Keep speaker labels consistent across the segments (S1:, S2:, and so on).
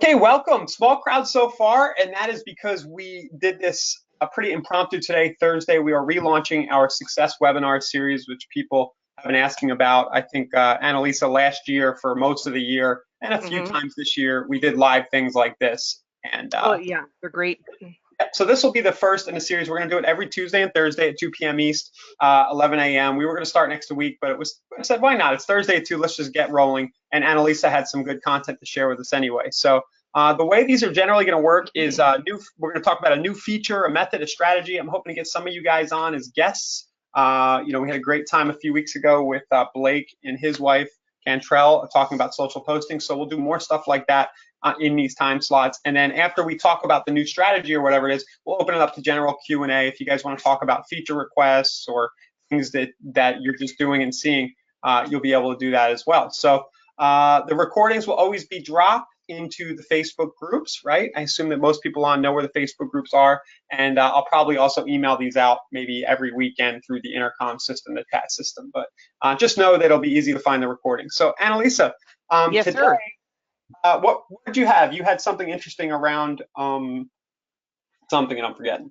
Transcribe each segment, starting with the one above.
S1: Okay, welcome. Small crowd so far, and that is because we did this pretty impromptu today, Thursday. We are relaunching our Success Webinar series, which people have been asking about. I think Annalisa last year for most of the year and a few times this year, we did live things like this. And
S2: oh yeah, they're great.
S1: So this will be the first in the series. We're going to do it every Tuesday and Thursday at 2 p.m. East, 11 a.m. We were going to start next week, but I said, why not? It's Thursday at 2. Let's just get rolling. And Annalisa had some good content to share with us anyway. So the way these are generally going to work is we're going to talk about a new feature, a method, a strategy. I'm hoping to get some of you guys on as guests. We had a great time a few weeks ago with Blake and his wife, Cantrell, talking about social posting. So we'll do more stuff like that in these time slots. And then after we talk about the new strategy or whatever it is, we'll open it up to general Q&A. If you guys want to talk about feature requests or things that you're just doing and seeing, you'll be able to do that as well. So the recordings will always be dropped into the Facebook groups, right? I assume that most people on know where the Facebook groups are, and I'll probably also email these out maybe every weekend through the intercom system, the chat system, but just know that it'll be easy to find the recording. So Annalisa,
S2: Yes,
S1: today,
S2: sir.
S1: what did you have? You had something interesting around something, and I'm forgetting.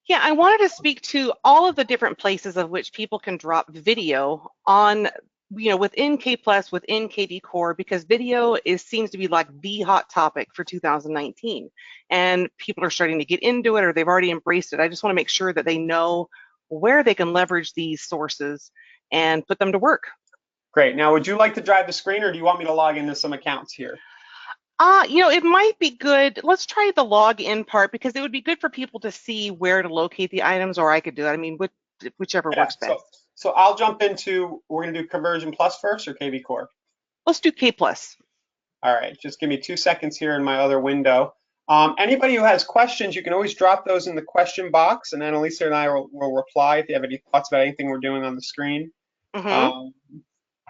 S2: Yeah, I wanted to speak to all of the different places of which people can drop video on, within K+, within kvCORE, because video seems to be like the hot topic for 2019. And people are starting to get into it, or they've already embraced it. I just want to make sure that they know where they can leverage these sources and put them to work.
S1: Great. Now, would you like to drive the screen, or do you want me to log into some accounts here?
S2: It might be good. Let's try the login part, because it would be good for people to see where to locate the items, or I could do that. I mean, whichever works best.
S1: So I'll jump into, we're going to do Conversion Plus first or kvCORE?
S2: Let's do K+.
S1: All right, just give me 2 seconds here in my other window. Anybody who has questions, you can always drop those in the question box, and Annalisa and I will reply if you have any thoughts about anything we're doing on the screen.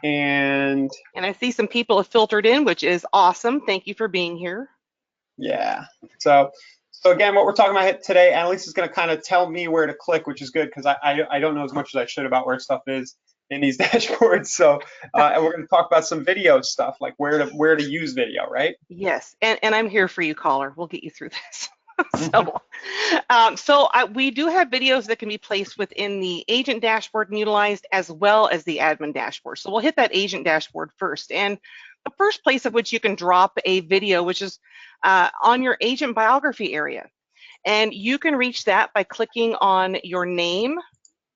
S1: And
S2: I see some people have filtered in, which is awesome. Thank you for being here.
S1: Yeah. So again, what we're talking about today, Annalisa is going to kind of tell me where to click, which is good because I don't know as much as I should about where stuff is in these dashboards. So and we're going to talk about some video stuff, like where to use video, right?
S2: Yes, and I'm here for you, caller. We'll get you through this. We do have videos that can be placed within the agent dashboard and utilized, as well as the admin dashboard. So we'll hit that agent dashboard first. And the first place of which you can drop a video, which is on your agent biography area. And you can reach that by clicking on your name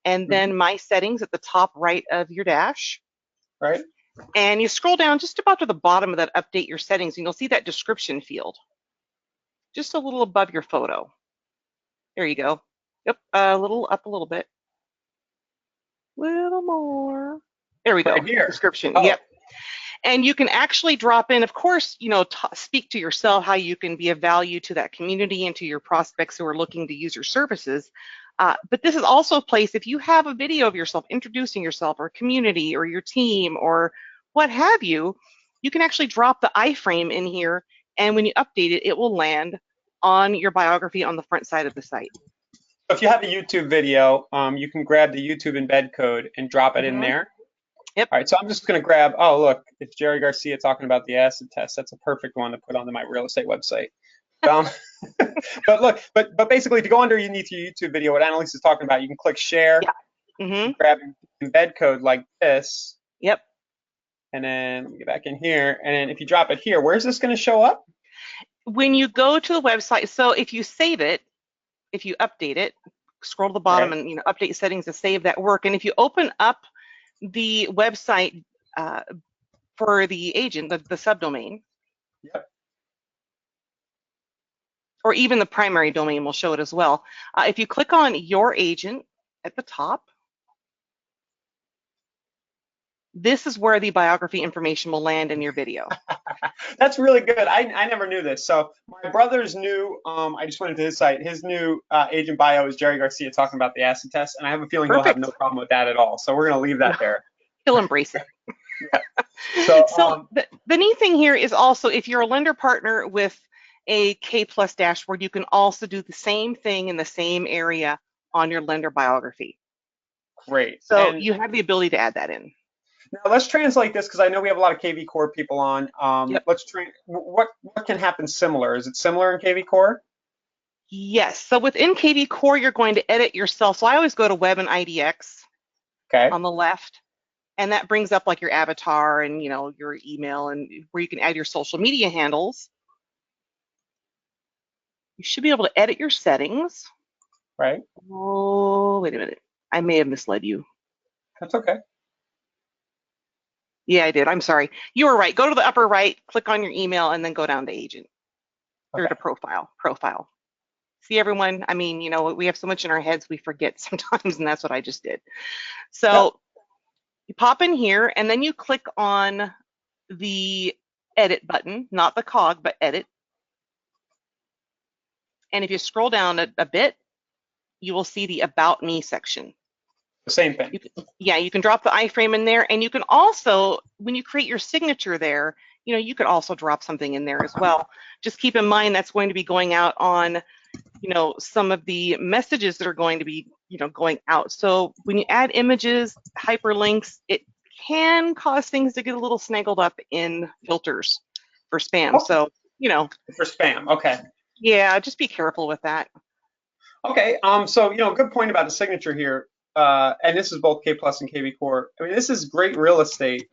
S2: and then My Settings at the top right of your dash.
S1: Right.
S2: And you scroll down just about to the bottom of that Update Your Settings, and you'll see that description field just a little above your photo. There you go. Yep, a little up a little bit. Little more. There we go.
S1: Right here.
S2: Description.
S1: Oh.
S2: Yep. And you can actually drop in, of course, speak to yourself, how you can be of value to that community and to your prospects who are looking to use your services. But this is also a place, if you have a video of yourself introducing yourself or community or your team or what have you, you can actually drop the iframe in here. And when you update it, it will land on your biography on the front side of the site.
S1: If you have a YouTube video, you can grab the YouTube embed code and drop it in there.
S2: Yep.
S1: All right, so I'm just going to grab, oh, look, it's Jerry Garcia talking about the acid test. That's a perfect one to put onto my real estate website. But look, but basically, if you go underneath your YouTube video, what Annalisa is talking about, you can click share, grab embed code like this.
S2: Yep.
S1: And then let me get back in here. And then if you drop it here, where's this going to show up?
S2: When you go to the website, so if you save it, if you update it, scroll to the bottom and update settings to save that work. And if you open up the website for the agent, the subdomain, or even the primary domain will show it as well. If you click on your agent at the top, this is where the biography information will land in your video.
S1: That's really good. I never knew this. So my brother's new, I just went into his site. His new agent bio is Jerry Garcia talking about the acid test, and I have a feeling he'll have no problem with that at all. So we're going to leave that there.
S2: He'll embrace it. So the neat thing here is also, if you're a lender partner with a K+ dashboard, you can also do the same thing in the same area on your lender biography.
S1: Great.
S2: So you have the ability to add that in.
S1: Now let's translate this because I know we have a lot of kvCORE people on.
S2: Yep.
S1: What can happen similar? Is it similar in kvCORE?
S2: Yes. So within kvCORE, you're going to edit yourself. So I always go to Web and IDX
S1: Okay.
S2: on the left, and that brings up like your avatar and your email and where you can add your social media handles. You should be able to edit your settings.
S1: Right.
S2: Oh, wait a minute. I may have misled you.
S1: That's okay.
S2: Yeah, I did. I'm sorry. You were right. Go to the upper right, click on your email, and then go down to agent. Or
S1: Okay.
S2: to profile. See, everyone? I mean, we have so much in our heads we forget sometimes, and that's what I just did. So you pop in here, and then you click on the edit button, not the cog, but edit. And if you scroll down a bit, you will see the About Me section.
S1: The same thing.
S2: You can drop the iframe in there, and you can also, when you create your signature there, you could also drop something in there as well. Just keep in mind that's going to be going out on, some of the messages that are going to be, going out. So when you add images, hyperlinks, it can cause things to get a little snaggled up in filters for spam.
S1: Oh,
S2: so,
S1: for spam. Okay.
S2: Yeah, just be careful with that.
S1: Okay. So good point about the signature here. And this is both K Plus and kvCORE. I mean, this is great real estate.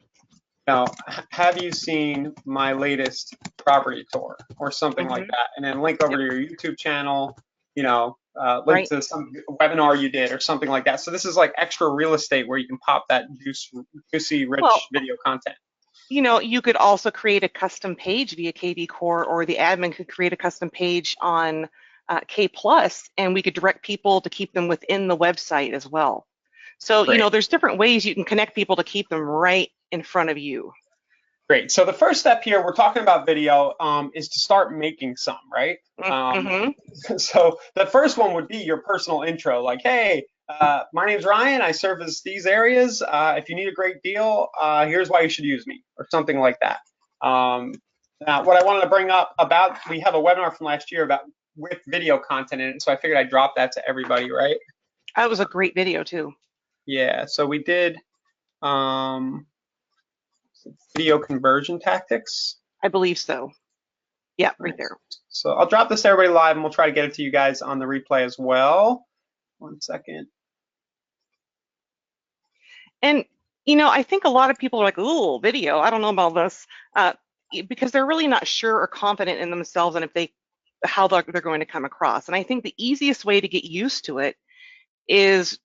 S1: Now, have you seen my latest property tour or something like that? And then link over to your YouTube channel, link to some webinar you did or something like that. So this is like extra real estate where you can pop that juicy, rich video content.
S2: You could also create a custom page via kvCORE, or the admin could create a custom page on K Plus, and we could direct people to keep them within the website as well. So, there's different ways you can connect people to keep them right in front of you.
S1: Great. So the first step here, we're talking about video, is to start making some, right? So the first one would be your personal intro, like, hey, my name's Ryan. I service these areas. If you need a great deal, here's why you should use me, or something like that. Now, what I wanted to bring up about, we have a webinar from last year with video content in it, so I figured I'd drop that to everybody, right?
S2: That was a great video too.
S1: Yeah, so we did video conversion tactics.
S2: I believe so. Yeah, right there.
S1: So I'll drop this to everybody live, and we'll try to get it to you guys on the replay as well. 1 second.
S2: And, I think a lot of people are like, ooh, video, I don't know about this, because they're really not sure or confident in themselves and how they're going to come across. And I think the easiest way to get used to it is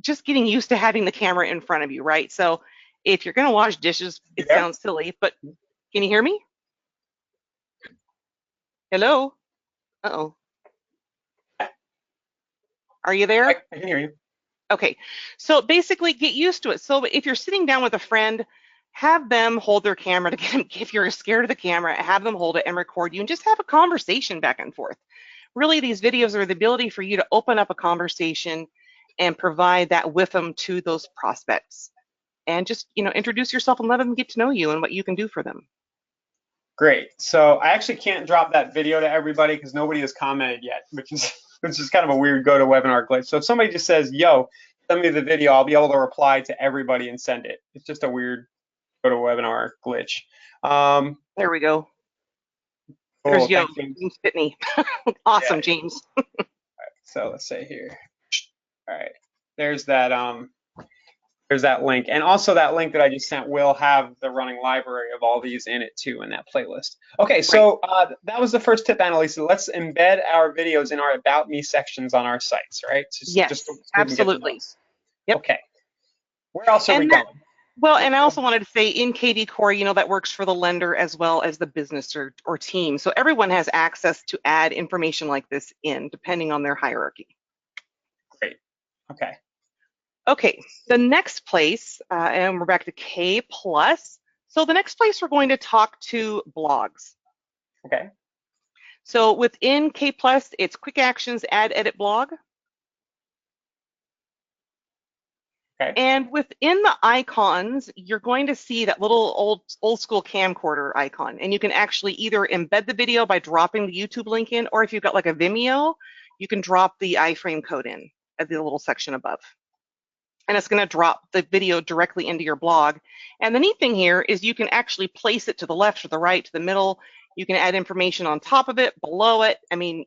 S2: just getting used to having the camera in front of you, right? So if you're going to wash dishes, it sounds silly, but can you hear me? Hello? Uh-oh. Are you there?
S1: I can hear you.
S2: Okay, so basically get used to it. So if you're sitting down with a friend, have them hold their camera. If you're scared of the camera, have them hold it and record you, and just have a conversation back and forth. Really, these videos are the ability for you to open up a conversation and provide that with them to those prospects. And just, introduce yourself and let them get to know you and what you can do for them.
S1: Great. So I actually can't drop that video to everybody because nobody has commented yet, which is kind of a weird GoToWebinar glitch. So if somebody just says, yo, send me the video, I'll be able to reply to everybody and send it. It's just a weird GoToWebinar glitch.
S2: There we go.
S1: Cool.
S2: There's Yo, James Pitney. Awesome, yeah. James.
S1: All right, so let's say here. All right, there's that link, and also that link that I just sent will have the running library of all these in it too in that playlist. Okay, so that was the first tip, Annalisa. Let's embed our videos in our About Me sections on our sites, right?
S2: Yes, absolutely.
S1: Yep. Okay. Where else are we going?
S2: Well, and I also wanted to say in kvCORE, that works for the lender as well as the business or team. So everyone has access to add information like this in, depending on their hierarchy.
S1: Great. Okay.
S2: Okay, the next place, and we're back to K Plus. So the next place we're going to talk to blogs.
S1: Okay.
S2: So within K Plus, it's Quick Actions, Add, Edit, Blog.
S1: Okay.
S2: And within the icons, you're going to see that little old school camcorder icon. And you can actually either embed the video by dropping the YouTube link in, or if you've got like a Vimeo, you can drop the iframe code in at the little section above. and it's going to drop the video directly into your blog. And the neat thing here is you can actually place it to the left or the right, to the middle. You can add information on top of it, below it. I mean,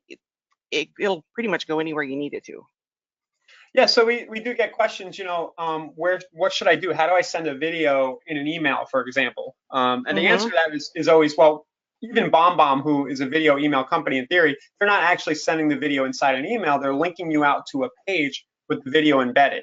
S2: it'll pretty much go anywhere you need it to.
S1: Yeah, so we do get questions, what should I do? How do I send a video in an email, for example? And the answer to that is always, well, even BombBomb, who is a video email company in theory, they're not actually sending the video inside an email. They're linking you out to a page with the video embedded.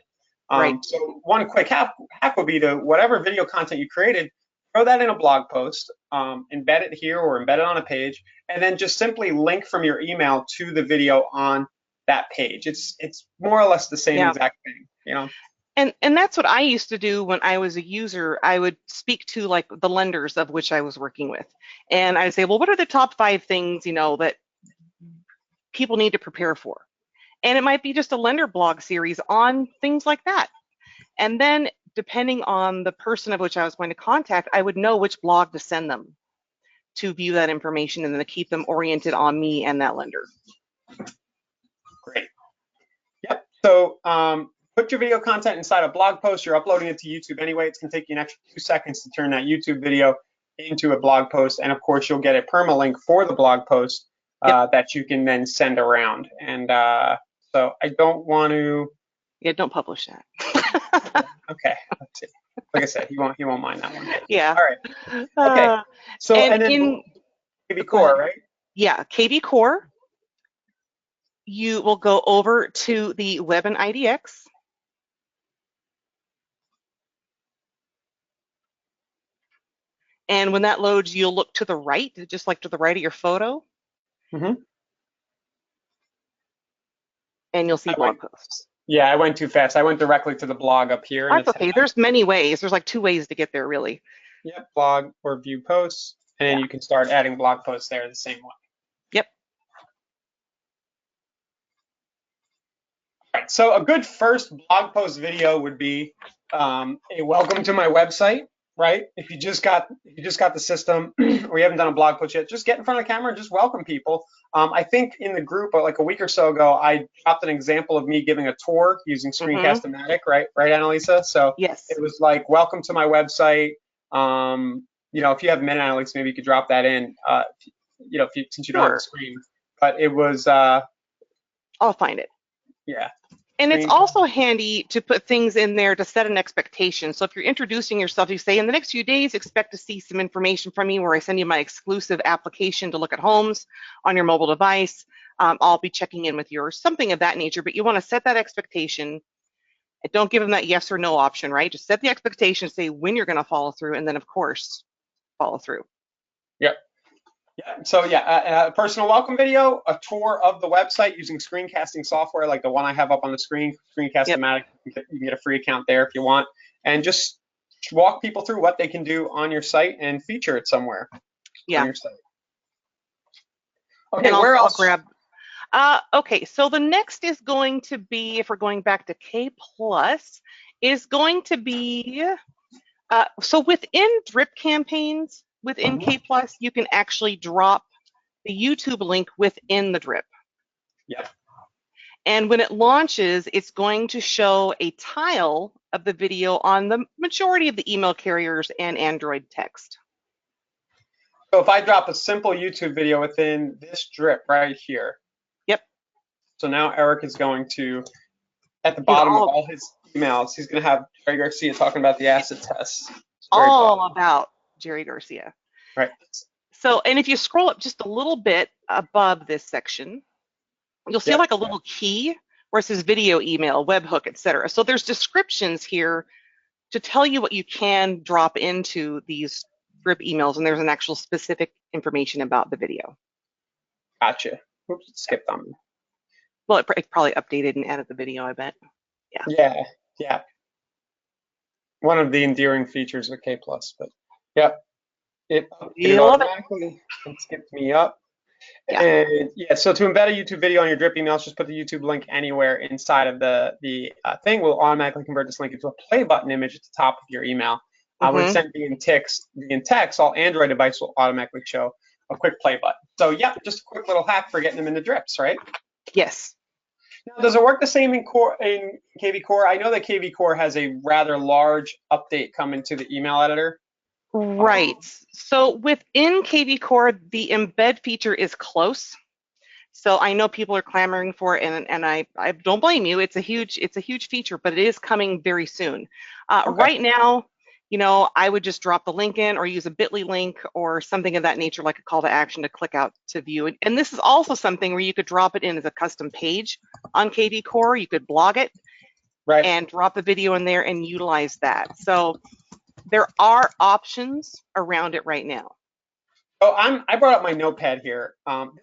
S2: Right.
S1: So one quick hack would be to whatever video content you created, throw that in a blog post, embed it here or embed it on a page, and then just simply link from your email to the video on that page. It's more or less the same exact thing,
S2: And that's what I used to do when I was a user. I would speak to like the lenders of which I was working with, and I'd say, well, what are the top 5 things that people need to prepare for? And it might be just a lender blog series on things like that. And then depending on the person of which I was going to contact, I would know which blog to send them to view that information and then to keep them oriented on me and that lender.
S1: Great. Yep. So put your video content inside a blog post. You're uploading it to YouTube anyway. It's going to take you an extra 2 seconds to turn that YouTube video into a blog post. And of course, you'll get a permalink for the blog post that you can then send around. And so I don't want to.
S2: Yeah, don't publish that.
S1: Okay. Let's see. Like I said, he won't mind that one.
S2: Yeah.
S1: All right. Okay. So and then in kvCORE, right?
S2: Yeah, kvCORE. You will go over to the Web and IDX. And when that loads, you'll look to the right, just like to the right of your photo. And you'll see blog posts.
S1: Yeah, I went too fast. I went directly to the blog up here.
S2: That's okay. There's many ways. There's like 2 ways to get there, really.
S1: Yep, blog or view posts. And then you can start adding blog posts there the same way.
S2: Yep.
S1: All right, so a good first blog post video would be a welcome to my website, right? If you just got the system or you haven't done a blog post yet, just get in front of the camera and just welcome people. I think in the group like a week or so ago, I dropped an example of me giving a tour using Screencast-O-Matic, right, Annalisa? So
S2: yes,
S1: it was like, welcome to my website. If you have Meta Analytics, maybe you could drop that in, since you don't have the screen. But it was.
S2: I'll find it.
S1: Yeah.
S2: And it's also handy to put things in there to set an expectation. So if you're introducing yourself, you say, in the next few days, expect to see some information from me where I send you my exclusive application to look at homes on your mobile device. I'll be checking in with you or something of that nature, but you want to set that expectation. And don't give them that yes or no option, right? Just set the expectation, say when you're going to follow through, and then, of course, follow through.
S1: Yep. Yeah. So a personal welcome video, a tour of the website using screencasting software like the one I have up on the screen, Screencast-O-Matic. You can get a free account there if you want, and just walk people through what they can do on your site and feature it somewhere on your site. Okay, where else?
S2: I'll grab. Okay, so the next is going to be, if we're going back to K+, is going to be, so within drip campaigns, within K+, you can actually drop the YouTube link within the drip.
S1: Yep.
S2: And when it launches, it's going to show a tile of the video on the majority of the email carriers and Android text.
S1: So if I drop a simple YouTube video within this drip right here.
S2: Yep.
S1: So now Eric is going to, at the bottom of all his emails, he's going to have Jerry Garcia talking about the acid tests.
S2: All about Jerry Garcia.
S1: Right.
S2: So, and if you scroll up just a little bit above this section, you'll see like a little key where it says video, email, webhook, etc. So there's descriptions here to tell you what you can drop into these drip emails, and there's an actual specific information about the video.
S1: Gotcha. Oops, it skipped on me.
S2: Well, it probably updated and added the video, I bet.
S1: Yeah. One of the endearing features with K+, but it automatically skipped me up. And so to embed a YouTube video on your drip emails, just put the YouTube link anywhere inside of the thing. Will automatically convert this link into a play button image at the top of your email. When it's sent via text, all Android devices will automatically show a quick play button. So just a quick little hack for getting them into drips, right?
S2: Yes.
S1: Now, does it work the same in kvCORE? I know that kvCORE has a rather large update coming to the email editor.
S2: Right. So within kvCORE, the embed feature is close. So I know people are clamoring for it, and I don't blame you. It's a huge feature, but it is coming very soon.
S1: Okay.
S2: Right now, I would just drop the link in or use a bit.ly link or something of that nature, like a call to action to click out to view. And this is also something where you could drop it in as a custom page on kvCORE. You could blog it and drop a video in there and utilize that. So there are options around it right now.
S1: Oh, I brought up my notepad here.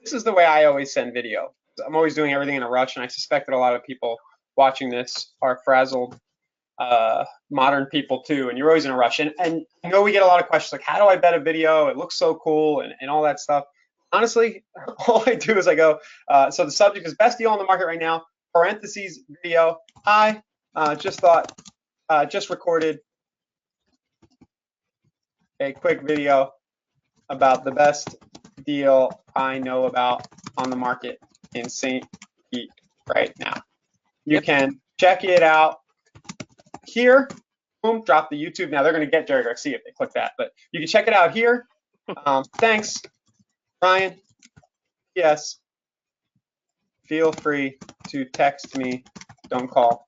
S1: This is the way I always send video. I'm always doing everything in a rush, and I suspect that a lot of people watching this are frazzled modern people too, and you're always in a rush. And I know we get a lot of questions like, how do I embed a video? It looks so cool and all that stuff. Honestly, all I do is I go, so the subject is best deal on the market right now, parentheses, video. Hi, just recorded a quick video about the best deal I know about on the market in St. Pete right now. You can check it out here. Boom, drop the YouTube. Now they're going to get Jerry Garcia if they click that, but you can check it out here. Thanks, Ryan. Yes. Feel free to text me. Don't call.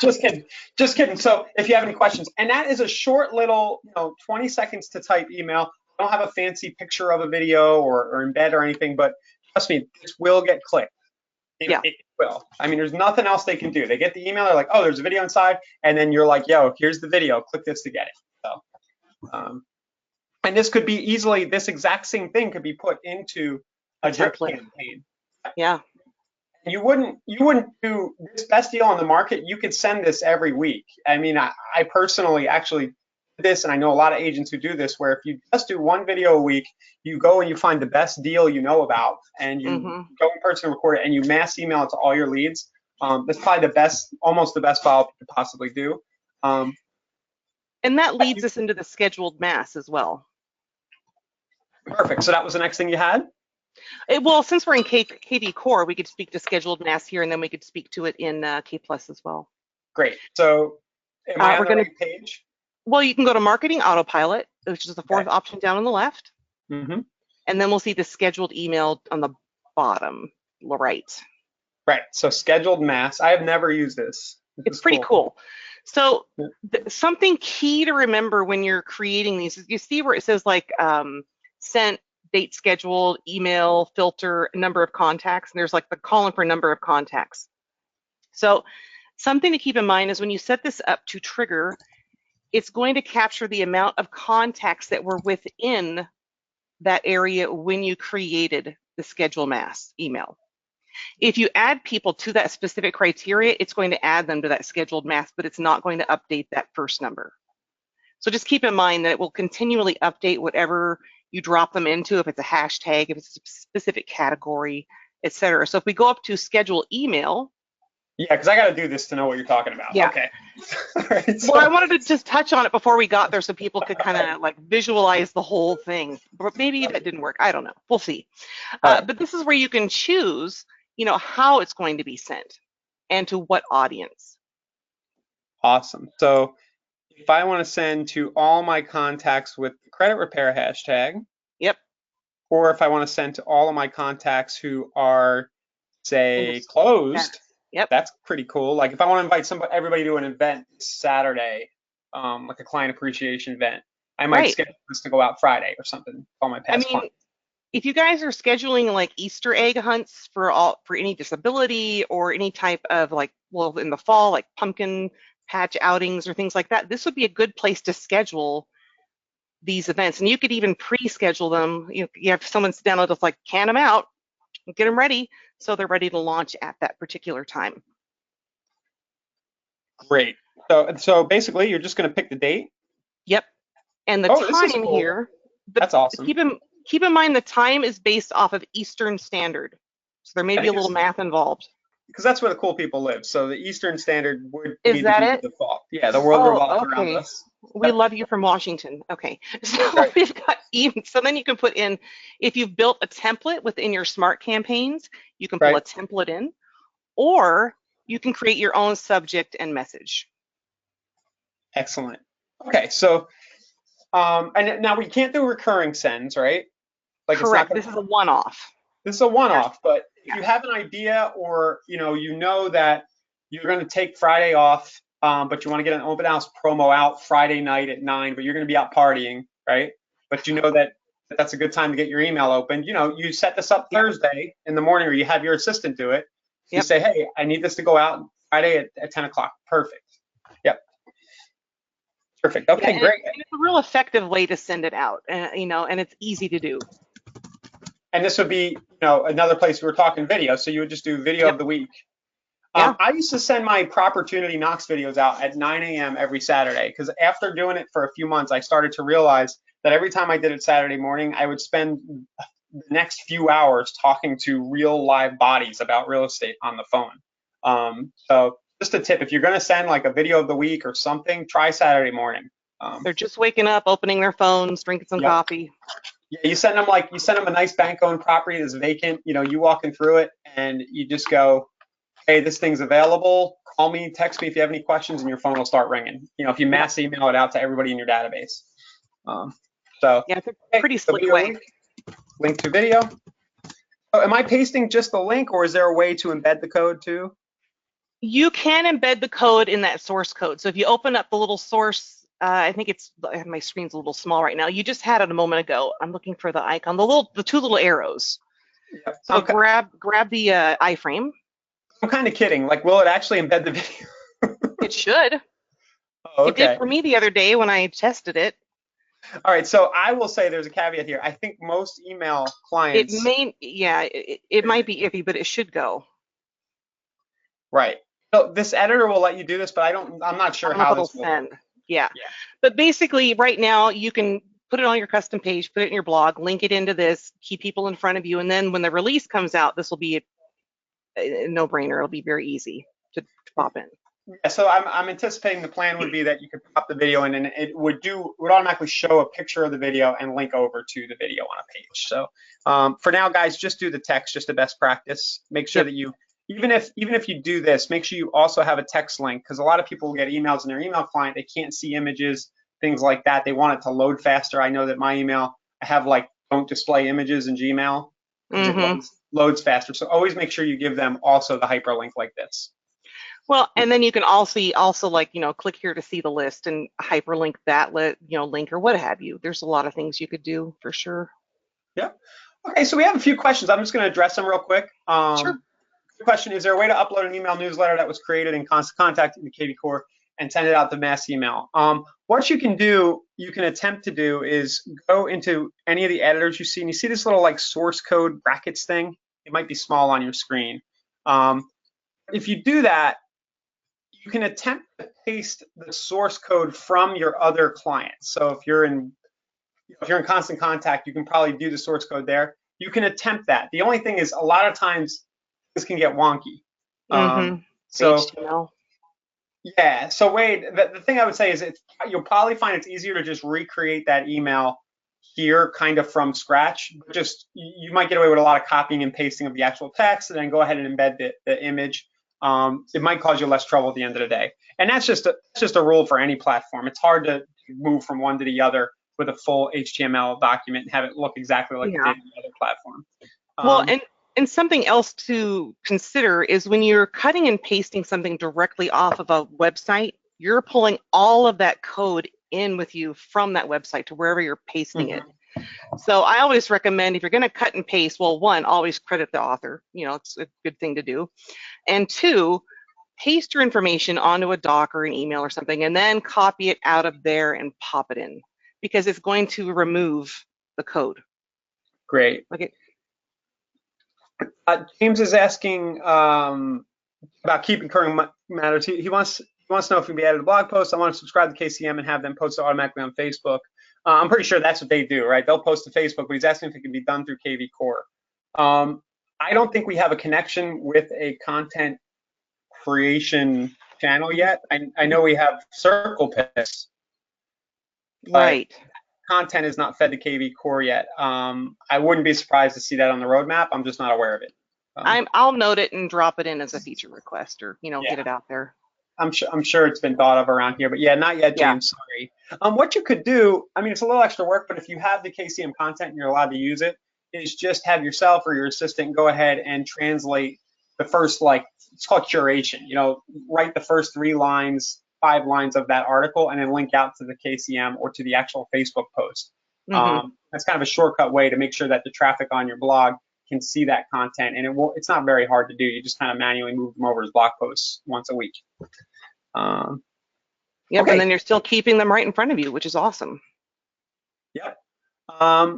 S1: Just kidding. So if you have any questions, and that is a short little, 20 seconds to type email. I don't have a fancy picture of a video or embed or anything, but trust me, this will get clicked. It will. I mean, there's nothing else they can do. They get the email, they're like, oh, there's a video inside, and then you're like, yo, here's the video. Click this to get it. So, and this could be easily, this exact same thing could be put into a drip campaign.
S2: Yeah.
S1: You wouldn't do this best deal on the market. You could send this every week. I mean, I personally actually do this, and I know a lot of agents who do this, where if you just do one video a week, you go and you find the best deal you know about, and you go in person and record it, and you mass email it to all your leads. That's probably almost the best follow-up you could possibly do.
S2: And that leads us into the scheduled mass as well.
S1: Perfect. So that was the next thing you had?
S2: Well, since we're in kvCORE, we could speak to scheduled mass here, and then we could speak to it in K+ as well.
S1: Great. So am I on the right page?
S2: Well, you can go to Marketing Autopilot, which is the fourth option down on the left. And then we'll see the scheduled email on the bottom right.
S1: Right. So scheduled mass. I have never used this.
S2: It's pretty cool. So something key to remember when you're creating these is you see where it says like sent, date scheduled, email, filter, number of contacts, and there's like the column for number of contacts. So something to keep in mind is when you set this up to trigger, it's going to capture the amount of contacts that were within that area when you created the schedule mass email. If you add people to that specific criteria, it's going to add them to that scheduled mass, but it's not going to update that first number. So just keep in mind that it will continually update whatever you drop them into, if it's a hashtag, if it's a specific category, etc. So if we go up to schedule email.
S1: Yeah, because I got to do this to know what you're talking about.
S2: Yeah.
S1: Okay. All right, so.
S2: Well, I wanted to just touch on it before we got there so people could kind of like visualize the whole thing. But maybe that didn't work. I don't know. We'll see. But this is where you can choose, how it's going to be sent and to what audience.
S1: Awesome. So if I want to send to all my contacts with the credit repair hashtag.
S2: Yep.
S1: Or if I want to send to all of my contacts who are, say, closed.
S2: Yep.
S1: That's pretty cool. Like if I want to invite everybody to an event Saturday, like a client appreciation event, I might schedule this to go out Friday or something. All my past clients.
S2: If you guys are scheduling like Easter egg hunts for any disability or any type of in the fall, like pumpkin patch outings or things like that, this would be a good place to schedule these events. And you could even pre-schedule them. You have someone sit down and just like can them out, get them ready, so they're ready to launch at that particular time.
S1: Great. So basically, you're just going to pick the date.
S2: Yep. And the time here.
S1: That's awesome.
S2: Keep in mind the time is based off of Eastern Standard, so there may be a little math involved.
S1: because that's where the cool people live. So the Eastern Standard would
S2: Is
S1: need to
S2: that
S1: be the
S2: it?
S1: default. Yeah, the world revolves
S2: Oh,
S1: around
S2: okay.
S1: us.
S2: We
S1: Yep.
S2: love you from Washington. Okay. So
S1: Right.
S2: we've got even, so then you can put in, if you've built a template within your smart campaigns, you can pull
S1: Right.
S2: a template in, or you can create your own subject and message.
S1: Excellent. Okay. So, and now we can't do recurring sends, right? Like it's not
S2: Correct.
S1: going
S2: This
S1: to,
S2: is a one-off.
S1: this is a
S2: There's,
S1: one-off, but if
S2: yeah.
S1: you have an idea or, you know that you're going to take Friday off, but you want to get an open house promo out Friday night at 9, but you're going to be out partying, right? But you know that that's a good time to get your email opened. You set this up
S2: Yep.
S1: Thursday in the morning, or you have your assistant do it. You
S2: Yep.
S1: say, hey, I need this to go out Friday at 10 o'clock. Perfect. Yep. Perfect.
S2: Yeah,
S1: Okay,
S2: and
S1: great.
S2: it's a real effective way to send it out, and it's easy to do.
S1: And this would be, another place we were talking video. So you would just do video
S2: Yep.
S1: of the week.
S2: Yeah.
S1: I used to send my Prop Opportunity Knocks videos out at 9 a.m. every Saturday because after doing it for a few months, I started to realize that every time I did it Saturday morning, I would spend the next few hours talking to real live bodies about real estate on the phone. So just a tip, if you're going to send like a video of the week or something, try Saturday morning.
S2: They're just waking up, opening their phones, drinking some
S1: Yep.
S2: coffee.
S1: Yeah, you send them a nice bank-owned property that's vacant. You walking through it and you just go, hey, this thing's available. Call me, text me if you have any questions, and your phone will start ringing. If you
S2: Yep.
S1: mass email it out to everybody in your database. So,
S2: Yeah, it's a
S1: hey,
S2: pretty
S1: the
S2: slick
S1: video
S2: way.
S1: link to video. Oh, am I pasting just the link, or is there a way to embed the code too?
S2: You can embed the code in that source code. So if you open up the little source, I think my screen's a little small right now. You just had it a moment ago. I'm looking for the icon, the two little arrows.
S1: Yep.
S2: So grab the iframe.
S1: I'm kind of kidding. Like, will it actually embed the video?
S2: It should.
S1: Oh,
S2: It did
S1: okay.
S2: for me the other day when I tested it.
S1: All right. So I will say there's a caveat here. I think most email
S2: It
S1: clients,
S2: may, yeah, it might be iffy, but it should go.
S1: right. So this editor will let you do this, but I'm not
S2: I
S1: sure
S2: don't know if
S1: how
S2: it'll
S1: this will work.
S2: send. Yeah.
S1: Yeah.
S2: But basically, right now, you can put it on your custom page, put it in your blog, link it into this, keep people in front of you, and then when the release comes out, this will be a no-brainer. It'll be very easy to pop in.
S1: Yeah, so I'm anticipating the plan would be that you could pop the video in and it would automatically show a picture of the video and link over to the video on a page. So for now, guys, just do the text, just a best practice. Make sure
S2: Yep.
S1: that you, even if you do this, make sure you also have a text link because a lot of people will get emails in their email client. They can't see images, things like that. They want it to load faster. I know that my email, I have like don't display images in Gmail because it loads faster. So always make sure you give them also the hyperlink like this.
S2: Well, and then you can also like, click here to see the list and hyperlink that link or what have you. There's a lot of things you could do for sure.
S1: Yeah. Okay, so we have a few questions. I'm just going to address them real quick.
S2: Sure.
S1: The question, is there a way to upload an email newsletter that was created in constant contact in the kvCORE and send it out to mass email? What you can attempt to do is go into any of the editors you see, and you see this little like source code brackets thing. It might be small on your screen. If you do that, you can attempt to paste the source code from your other clients. So if you're in constant contact, you can probably do the source code there. You can attempt that. The only thing is a lot of times this can get wonky. So
S2: HTML.
S1: yeah, so Wade, the thing I would say is you'll probably find it's easier to just recreate that email here kind of from scratch. Just you might get away with a lot of copying and pasting of the actual text and then go ahead and embed the image. It might cause you less trouble at the end of the day. And that's just a rule for any platform. It's hard to move from one to the other with a full HTML document and have it look exactly like it did in the other platform.
S2: Well, and something else to consider is when you're cutting and pasting something directly off of a website, you're pulling all of that code in with you from that website to wherever you're pasting it. So I always recommend if you're going to cut and paste, well, one, always credit the author. It's a good thing to do. And two, paste your information onto a doc or an email or something, and then copy it out of there and pop it in because it's going to remove the code.
S1: Great.
S2: Okay.
S1: James is asking about keeping current matters. He wants to know if we can be added to blog posts. I want to subscribe to KCM and have them post it automatically on Facebook. I'm pretty sure that's what they do, right? They'll post to Facebook, but he's asking if it can be done through kvCORE. I don't think we have a connection with a content creation channel yet. I know we have circle picks, but
S2: Right.
S1: content is not fed to kvCORE yet. I wouldn't be surprised to see that on the roadmap. I'm just not aware of it.
S2: I'll note it and drop it in as a feature request, or
S1: Yeah,
S2: get it out there.
S1: I'm sure it's been thought of around here, but yeah, not yet,
S2: Yeah.
S1: James. Sorry. What you could do, I mean, it's a little extra work, but if you have the KCM content and you're allowed to use it, is just have yourself or your assistant go ahead and translate the first, like, it's called curation. Write the first 3 lines, 5 lines of that article, and then link out to the KCM or to the actual Facebook post.
S2: Hmm.
S1: That's kind of a shortcut way to make sure that the traffic on your blog can see that content, and it's not very hard to do. You just kind of manually move them over as blog posts once a week.
S2: Yep, and
S1: Okay.
S2: then you're still keeping them right in front of you, which is awesome.
S1: Yep.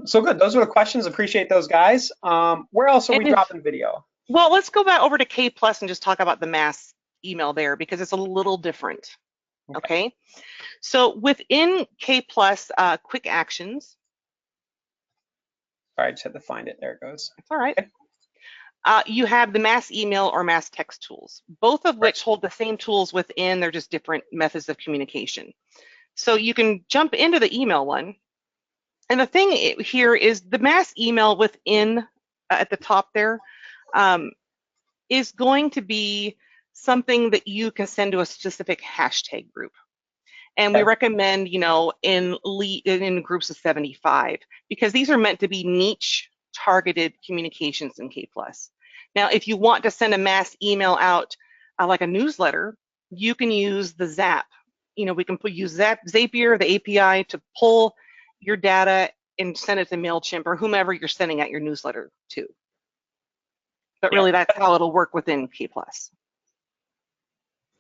S1: So good. Those were the questions. Appreciate those, guys. Where else are we
S2: And
S1: dropping video?
S2: well, let's go back over to K Plus and just talk about the mass email there, because it's a little different. Okay. So within K Plus, quick actions.
S1: Sorry, I just had to find it. There it goes.
S2: It's all right.
S1: Okay.
S2: You have the mass email or mass text tools, both of
S1: Right.
S2: which hold the same tools within. They're just different methods of communication. So you can jump into the email one. And the thing here is the mass email within at the top there is going to be something that you can send to a specific hashtag group. And we
S1: Okay.
S2: recommend, in groups of 75, because these are meant to be niche targeted communications in K+. Now, if you want to send a mass email out like a newsletter, you can use the Zap. We can use Zapier, the API, to pull your data and send it to MailChimp or whomever you're sending out your newsletter to. But
S1: Yeah,
S2: really, that's how it'll work within K+.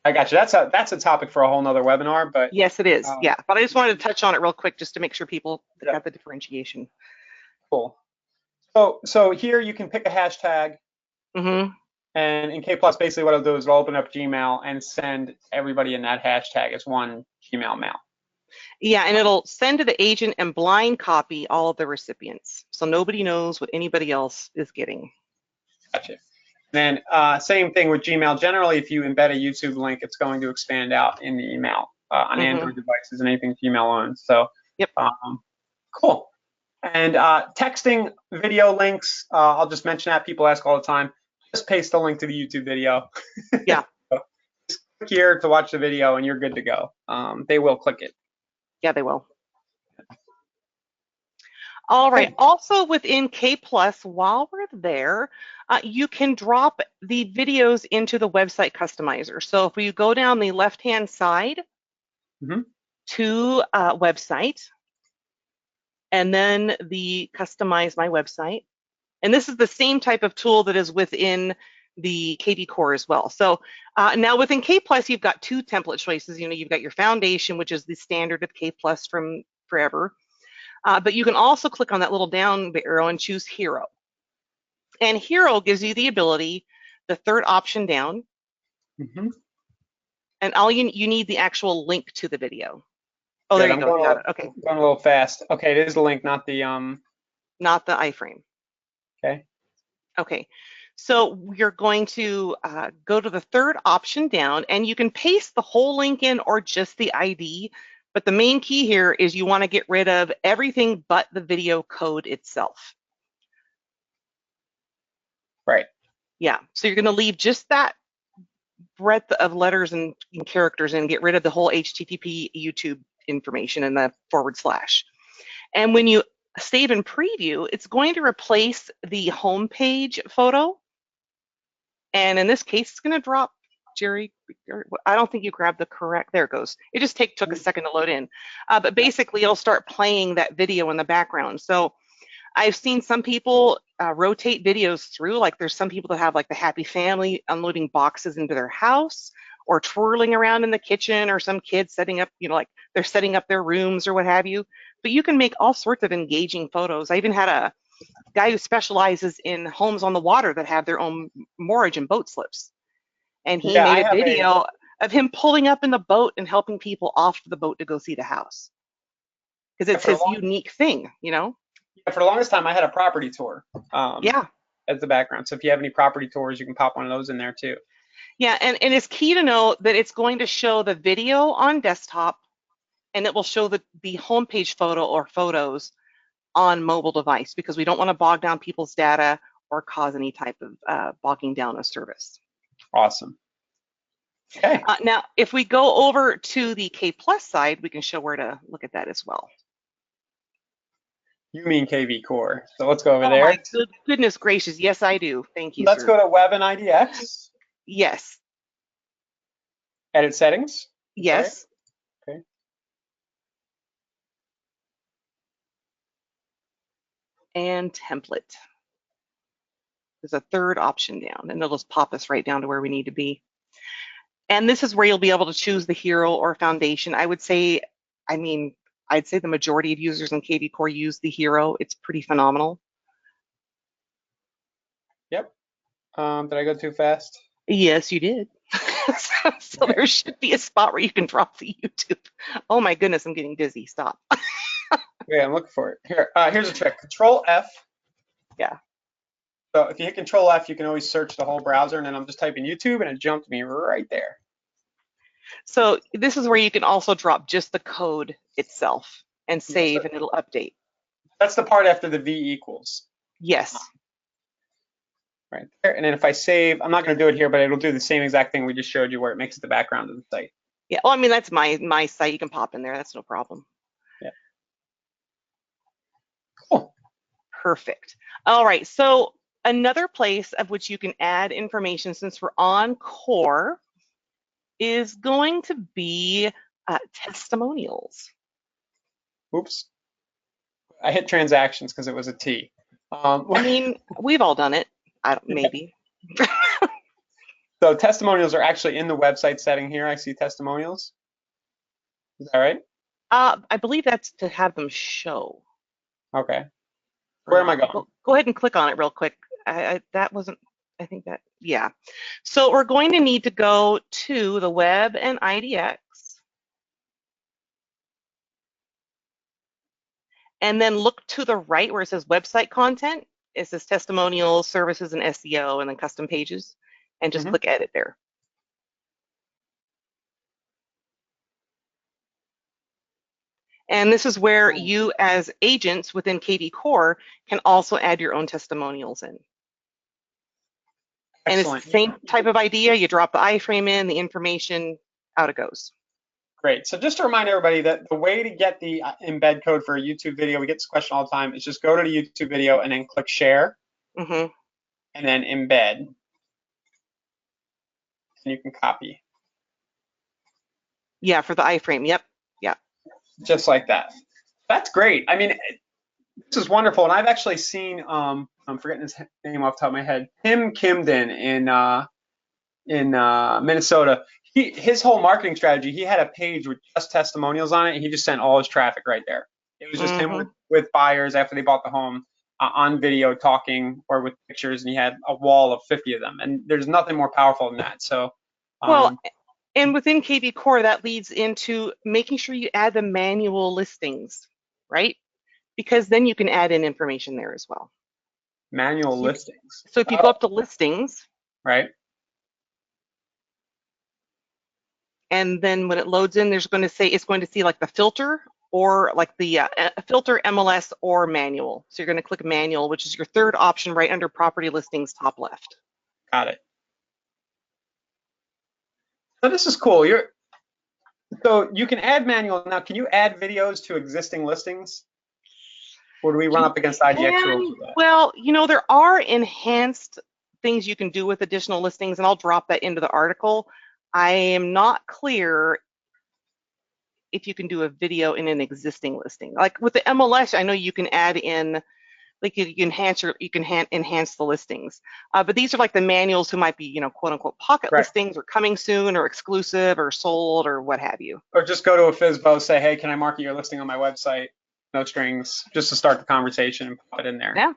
S1: I got you. That's a topic for a whole nother webinar, but
S2: Yes, it is.
S1: um,
S2: Yeah, but I just wanted to touch on it real quick just to make sure people
S1: yeah,
S2: got the differentiation.
S1: cool. So here you can pick a hashtag,
S2: Mm-hmm.
S1: and in K Plus, basically what I'll do is I'll open up Gmail and send everybody in that hashtag as one Gmail mail.
S2: Yeah, and it'll send to the agent and blind copy all of the recipients. So nobody knows what anybody else is getting.
S1: Gotcha. Then same thing with Gmail. Generally, if you embed a YouTube link, it's going to expand out in the email on Android devices and anything Gmail owns. So,
S2: Yep.
S1: Cool. And texting video links, I'll just mention that. People ask all the time. Just paste the link to the YouTube video.
S2: Yeah.
S1: So just click here to watch the video, and you're good to go. They will click it.
S2: Yeah, they will. All right. Also within K+, while we're there, you can drop the videos into the website customizer. So if you go down the left-hand side to website, and then the customize my website, and this is the same type of tool that is within the kvCORE as well. So now within K+, you've got 2 template choices. You've got your foundation, which is the standard of K+ from forever. But you can also click on that little down arrow and choose Hero. And Hero gives you the ability, the third option down, and all you need the actual link to the video. Oh, there you go. You got it. Okay.
S1: Going a little fast. Okay, it is the link, not the
S2: Not the iframe.
S1: Okay.
S2: Okay. So you're going to go to the third option down, and you can paste the whole link in or just the ID. But the main key here is you want to get rid of everything but the video code itself.
S1: Right.
S2: Yeah. So you're going to leave just that breadth of letters and characters and get rid of the whole HTTP YouTube information and the /. And when you save and preview, it's going to replace the home page photo. And in this case, it's going to drop, Jerry, I don't think you grabbed the correct, there it goes. It just took a second to load in. But basically, it'll start playing that video in the background. So I've seen some people rotate videos through, like there's some people that have like the happy family unloading boxes into their house or twirling around in the kitchen, or some kids setting up, like they're setting up their rooms or what have you. But you can make all sorts of engaging photos. I even had a guy who specializes in homes on the water that have their own moorage and boat slips. And he made a video of him pulling up in the boat and helping people off the boat to go see the house. Because it's his unique thing,
S1: Yeah, for the longest time, I had a property tour.
S2: Yeah.
S1: as the background. So if you have any property tours, you can pop one of those in there too.
S2: Yeah, and it's key to know that it's going to show the video on desktop, and it will show the homepage photo or photos on mobile device, because we don't want to bog down people's data or cause any type of bogging down of service.
S1: Awesome. Okay.
S2: Now, if we go over to the K+ side, we can show where to look at that as well.
S1: You mean kvCORE. So let's go over
S2: Oh
S1: there.
S2: my goodness gracious. Yes, I do. Thank you,
S1: Let's
S2: sir.
S1: go to Web and IDX.
S2: Yes.
S1: Edit settings.
S2: Yes.
S1: Okay.
S2: And template. There's a third option down, and it'll just pop us right down to where we need to be. And this is where you'll be able to choose the hero or foundation. I would say, I'd say the majority of users in kvCORE use the hero. It's pretty phenomenal.
S1: Yep. Did I go too fast?
S2: Yes, you did. So there should be a spot where you can drop the YouTube. Oh my goodness, I'm getting dizzy. Stop.
S1: Yeah, I'm looking for it. Here, here's a trick. Control F.
S2: Yeah.
S1: So if you hit Control F, you can always search the whole browser, and then I'm just typing YouTube, and it jumped me right there.
S2: So this is where you can also drop just the code itself and save, and it'll update.
S1: That's the part after the V equals.
S2: Yes.
S1: Right there. And then if I save, I'm not going to do it here, but it'll do the same exact thing we just showed you, where it makes it the background of the site.
S2: Yeah. Well, I mean, that's my site. You can pop in there. That's no problem.
S1: Yeah. Cool.
S2: Perfect. All right. So another place of which you can add information, since we're on core, is going to be testimonials.
S1: Oops. I hit transactions because it was a T.
S2: I mean, we've all done it. Maybe.
S1: So testimonials are actually in the website setting here. I see testimonials. Is that right?
S2: I believe that's to have them show.
S1: Okay. Where am I going?
S2: Go ahead and click on it real quick. That wasn't, I think that, yeah. So we're going to need to go to the Web and IDX. And then look to the right where it says website content. It says testimonials, services, and SEO, and then custom pages. And just click edit there. And this is where you, as agents within kvCORE, can also add your own testimonials in. And it's the same type of idea. You drop the iframe in, the information, out it goes.
S1: Great. So just to remind everybody that the way to get the embed code for a YouTube video, we get this question all the time, is just go to the YouTube video and then click share, and then embed, and you can copy.
S2: Yeah, for the iframe. Yep. Yeah.
S1: Just like that. That's great. I mean, this is wonderful. And I've actually seen, I'm forgetting his name off the top of my head, Tim Kimden in Minnesota. His whole marketing strategy, he had a page with just testimonials on it, and he just sent all his traffic right there. It was just him with buyers after they bought the home on video talking, or with pictures, and he had a wall of 50 of them. And there's nothing more powerful than that. So,
S2: well, and within kvCORE, that leads into making sure you add the manual listings, right? Because then you can add in information there as well.
S1: Manual listings.
S2: So if you go up to listings,
S1: right?
S2: And then when it loads in, it's going to see like the filter, or like the filter, MLS, or manual. So you're going to click manual, which is your third option right under property listings, top left.
S1: Got it. So this is cool. So you can add manual. Now, can you add videos to existing listings? Or do we run up against IDX rules with that?
S2: Well, you know, there are enhanced things you can do with additional listings, and I'll drop that into the article. I am not clear if you can do a video in an existing listing. Like with the MLS, I know you can add in, like you can enhance the listings. But these are like the manuals who might be, you know, quote unquote pocket listings, or coming soon, or exclusive, or sold, or what have you.
S1: Or just go to a FSBO, say, hey, can I market your listing on my website? No strings, just to start the conversation and pop it in there.
S2: Yeah,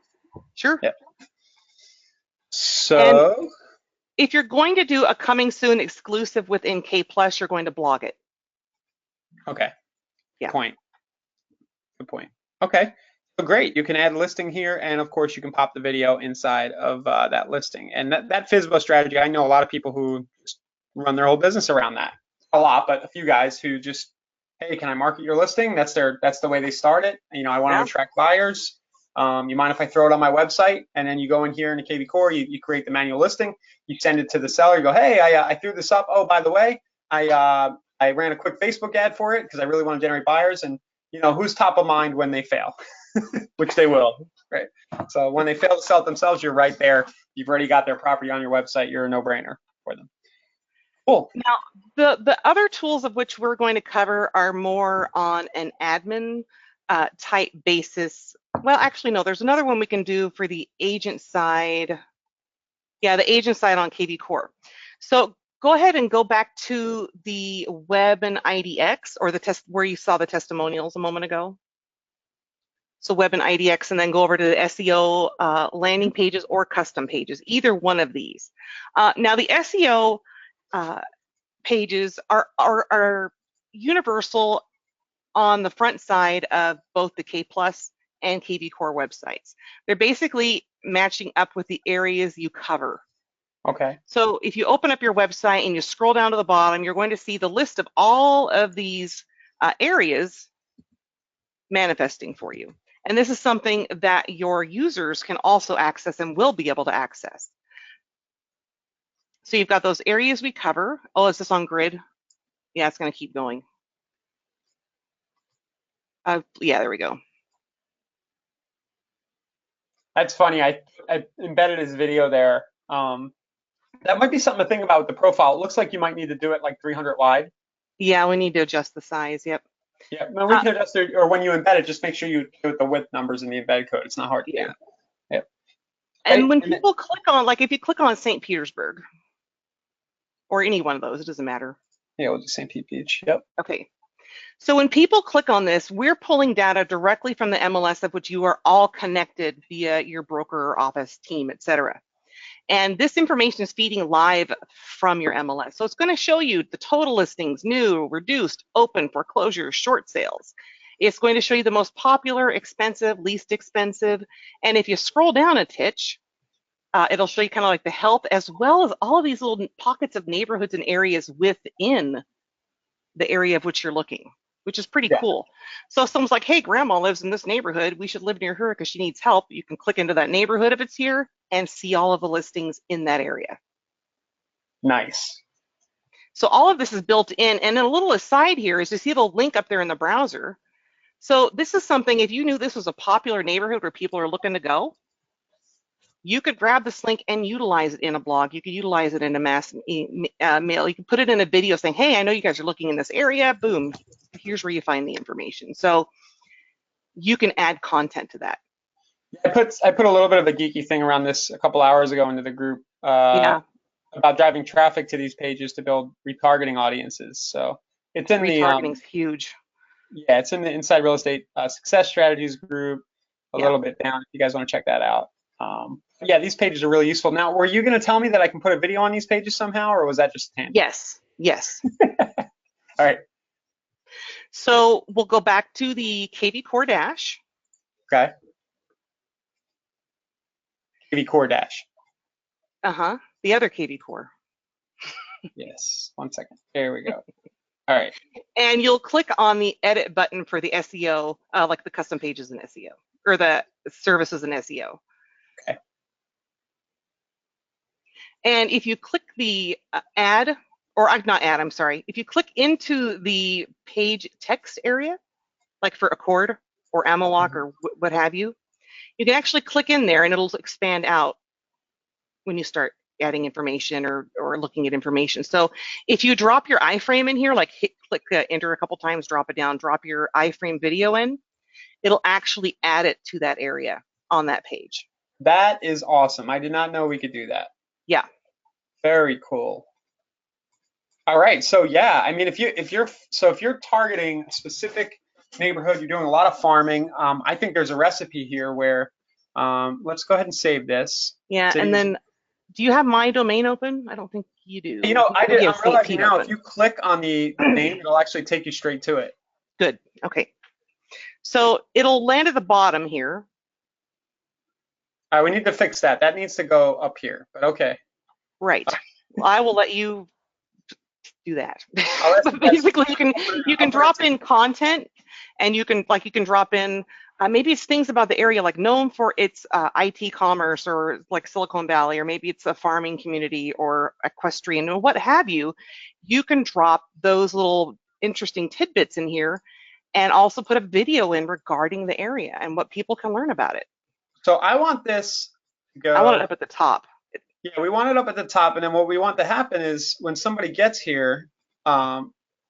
S2: sure.
S1: Yep. So,
S2: and if you're going to do a coming soon exclusive within K+, you're going to blog it.
S1: Okay.
S2: Yeah.
S1: Good point. Okay. So great, you can add listing here, and of course you can pop the video inside of that listing. And that FSBO strategy, I know a lot of people who just run their whole business around that. A lot, but a few guys who just, hey, can I market your listing? That's the way they start it. You know, I want to attract buyers. You mind if I throw it on my website? And then you go in here in the kvCORE, you create the manual listing, you send it to the seller, you go, hey, I threw this up. Oh, by the way, I ran a quick Facebook ad for it because I really want to generate buyers. And you know, who's top of mind when they fail? Which they will, right? So when they fail to sell it themselves, you're right there. You've already got their property on your website. You're a no-brainer for them. Cool.
S2: Now, the other tools of which we're going to cover are more on an admin type basis. Well, actually, no, there's another one we can do for the agent side. Yeah, the agent side on kvCORE. So go ahead and go back to the web and IDX, or the test where you saw the testimonials a moment ago. So web and IDX, and then go over to the SEO landing pages or custom pages, either one of these. Now the SEO pages are universal on the front side of both the K Plus and kvCORE websites. They're basically matching up with the areas you cover.
S1: Okay.
S2: So if you open up your website and you scroll down to the bottom, you're going to see the list of all of these areas manifesting for you. And this is something that your users can also access and will be able to access. So you've got those areas we cover. Oh, is this on grid? Yeah, it's going to keep going. Yeah, there we go.
S1: That's funny. I embedded his video there. That might be something to think about with the profile. It looks like you might need to do it like 300 wide.
S2: Yeah, we need to adjust the size. Yep.
S1: Yeah, no, we can adjust it, or when you embed it, just make sure you do the width numbers in the embed code. It's not hard to do. Yep.
S2: And when people click on, like if you click on St. Petersburg, or any one of those, it doesn't matter.
S1: Yeah, we'll do St. Pete Beach. Yep.
S2: Okay. So when people click on this, we're pulling data directly from the MLS of which you are all connected via your broker or office team, etc. And this information is feeding live from your MLS. So it's going to show you the total listings, new, reduced, open, foreclosure, short sales. It's going to show you the most popular, expensive, least expensive. And if you scroll down a titch, it'll show you kind of like the health, as well as all of these little pockets of neighborhoods and areas within the area of which you're looking, which is pretty cool. So if someone's like, hey, grandma lives in this neighborhood, we should live near her because she needs help. You can click into that neighborhood if it's here and see all of the listings in that area.
S1: Nice.
S2: So all of this is built in. And then a little aside here is you see the link up there in the browser. So this is something, if you knew this was a popular neighborhood where people are looking to go, you could grab this link and utilize it in a blog. You could utilize it in a mass mail. You can put it in a video saying, hey, I know you guys are looking in this area. Boom, here's where you find the information. So you can add content to that.
S1: I put a little bit of a geeky thing around this a couple hours ago into the group about driving traffic to these pages to build retargeting audiences. So it's in
S2: retargeting's huge.
S1: Yeah, it's in the Inside Real Estate Success Strategies group a little bit down if you guys want to check that out. Yeah, these pages are really useful. Now, were you going to tell me that I can put a video on these pages somehow, or was that just a tangent?
S2: Yes.
S1: All right.
S2: So we'll go back to the kvCORE dash.
S1: Okay. kvCORE dash.
S2: The other kvCORE.
S1: Yes. 1 second. There we go. All right.
S2: And you'll click on the edit button for the SEO, like the custom pages in SEO, or the services in SEO.
S1: Okay.
S2: And if you click the add, or not add, I'm sorry, if you click into the page text area, like for Accord or Amalock or what have you, you can actually click in there and it'll expand out when you start adding information or looking at information. So if you drop your iframe in here, like click enter a couple times, drop it down, drop your iframe video in, it'll actually add it to that area on that page.
S1: That is awesome. I did not know we could do that.
S2: Yeah.
S1: Very cool. All right. So yeah, I mean, if you're targeting a specific neighborhood, you're doing a lot of farming. I think there's a recipe here where let's go ahead and save this.
S2: Yeah, and then do you have my domain open? I don't think you do.
S1: You know, I did. I'm realizing now, if you click on the name, it'll actually take you straight to it.
S2: Good. Okay. So it'll land at the bottom here.
S1: All right, we need to fix that. That needs to go up here, but okay.
S2: Right. Well, I will let you do that.
S1: Oh,
S2: But basically, you
S1: I'll
S2: can
S1: put it
S2: drop in content, and you can drop in maybe it's things about the area like known for its IT commerce, or like Silicon Valley, or maybe it's a farming community or equestrian or what have you. You can drop those little interesting tidbits in here, and also put a video in regarding the area and what people can learn about it.
S1: So I want this to go.
S2: I want it up at the top.
S1: Yeah, we want it up at the top, and then what we want to happen is when somebody gets here,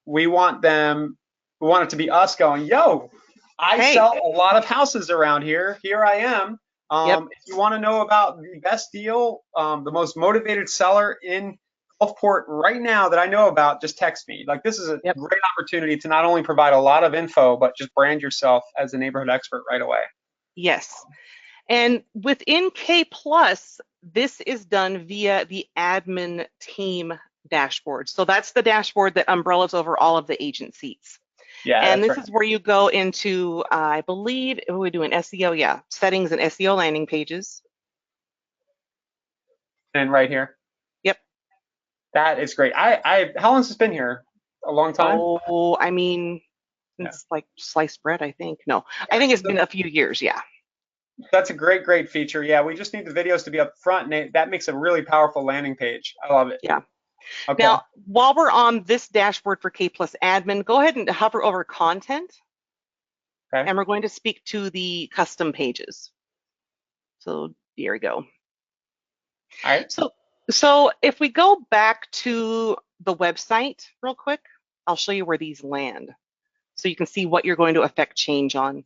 S1: we want it to be us going, yo, I
S2: Hey.
S1: sell a lot of houses around here. Here I am.
S2: Yep.
S1: If you want to know about the best deal, the most motivated seller in Gulfport right now that I know about, just text me. Like, this is a great opportunity to not only provide a lot of info, but just brand yourself as a neighborhood expert right away.
S2: Yes. And within K+, this is done via the admin team dashboard. So that's the dashboard that umbrellas over all of the agent seats.
S1: Yeah,
S2: and this
S1: right.
S2: is where you go into, I believe, we're doing SEO, yeah, settings and SEO landing pages.
S1: And right here.
S2: Yep.
S1: That is great. How long has this been here? A long time?
S2: Oh, I mean, it's like sliced bread, I think. No, I think it's been a few years, yeah.
S1: That's a great feature. Yeah, we just need the videos to be up front, and that makes a really powerful landing page. I love it.
S2: Yeah.
S1: Okay.
S2: Now, while we're on this dashboard for K+ admin, go ahead and hover over content.
S1: Okay.
S2: And we're going to speak to the custom pages. So here we go.
S1: All right.
S2: So if we go back to the website real quick, I'll show you where these land, so you can see what you're going to affect change on.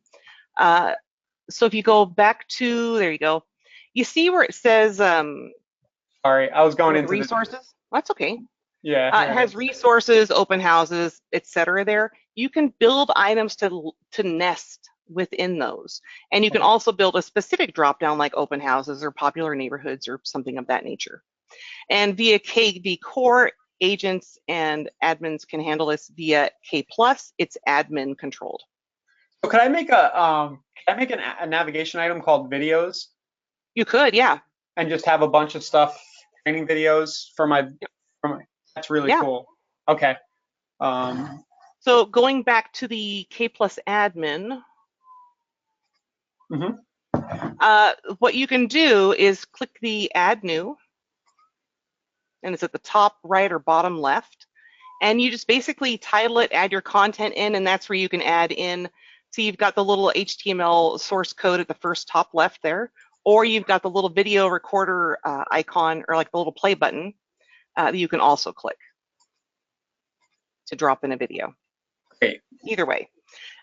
S2: So if you go back to, there you go, you see where it says
S1: sorry, I was going into
S2: resources. That's okay.
S1: Yeah.
S2: It has resources, open houses, etc. there. You can build items to nest within those, and you can also build a specific drop down like open houses or popular neighborhoods or something of that nature. And via kvCORE, agents and admins can handle this. Via K+, it's admin controlled.
S1: So could I make a navigation item called videos?
S2: You could, yeah.
S1: And just have a bunch of stuff, training videos for my. That's really cool. Okay.
S2: So going back to the K+ admin, what you can do is click the add new, and it's at the top right or bottom left, and you just basically title it, add your content in, and that's where you can add in. So you've got the little HTML source code at the first top left there, or you've got the little video recorder icon, or like the little play button that you can also click to drop in a video.
S1: Great.
S2: Either way.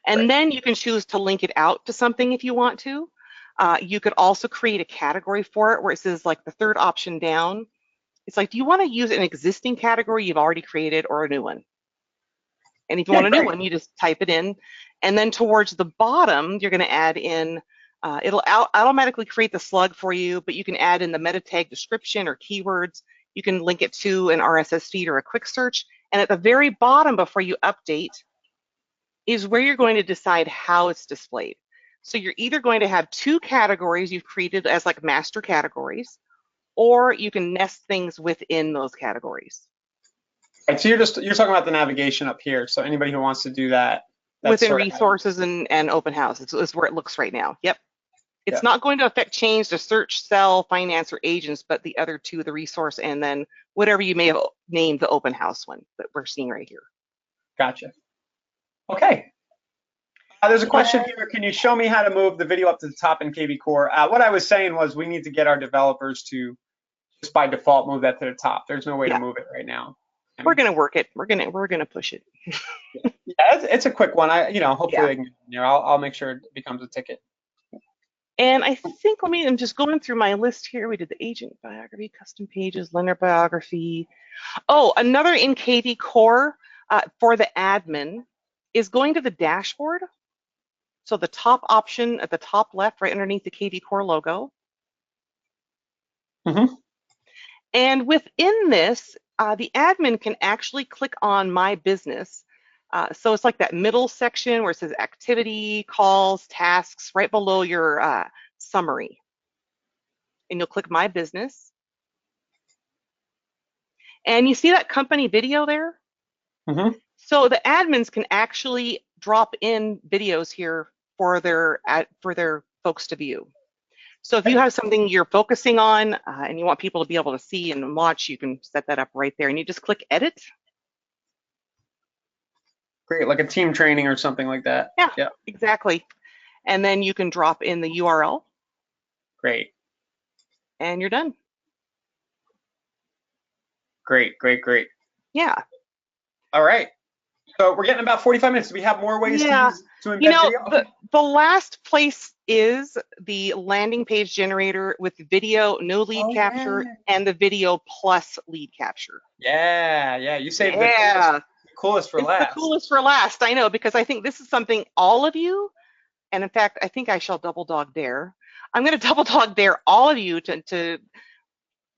S2: And then you can choose to link it out to something if you want to. You could also create a category for it where it says, like the third option down, it's like, do you want to use an existing category you've already created or a new one? And if you want a new one, you just type it in. And then towards the bottom, you're going to add in, it'll automatically create the slug for you, but you can add in the meta tag description or keywords. You can link it to an RSS feed or a quick search. And at the very bottom, before you update, is where you're going to decide how it's displayed. So you're either going to have two categories you've created as like master categories, or you can nest things within those categories.
S1: Right, so you're talking about the navigation up here. So anybody who wants to do that,
S2: within resources and open houses is where it looks right now. Yep. It's not going to affect change to search, sell, finance, or agents, but the other two, the resource and then whatever you may have named the open house one that we're seeing right here.
S1: Gotcha. Okay. There's a question here. Can you show me how to move the video up to the top in kvCORE? What I was saying was we need to get our developers to just by default move that to the top. There's no way to move it right now.
S2: We're gonna work it. We're gonna push it.
S1: It's a quick one. Hopefully they can get in there. I'll make sure it becomes a ticket.
S2: And I think, I'm just going through my list here. We did the agent biography, custom pages, lender biography. Oh, another in kvCORE for the admin is going to the dashboard. So the top option at the top left, right underneath the kvCORE logo. And within this, the admin can actually click on My Business. So it's like that middle section where it says activity, calls, tasks, right below your summary. And you'll click My Business. And you see that company video there?
S1: Mm-hmm.
S2: So the admins can actually drop in videos here for their folks to view. So if you have something you're focusing on and you want people to be able to see and watch, you can set that up right there. And you just click Edit.
S1: Great, like a team training or something like that.
S2: Yeah, exactly. And then you can drop in the URL.
S1: Great.
S2: And you're done.
S1: Great, great, great.
S2: Yeah.
S1: All right. So we're getting about 45 minutes. Do we have more ways to embed video?
S2: The last place is the landing page generator with video, no lead capture, and the video plus lead capture.
S1: Yeah. You saved the coolest for last.
S2: The coolest for last, I know, because I think this is something all of you, and in fact, I think I shall double dog dare. I'm going to double dog dare all of you to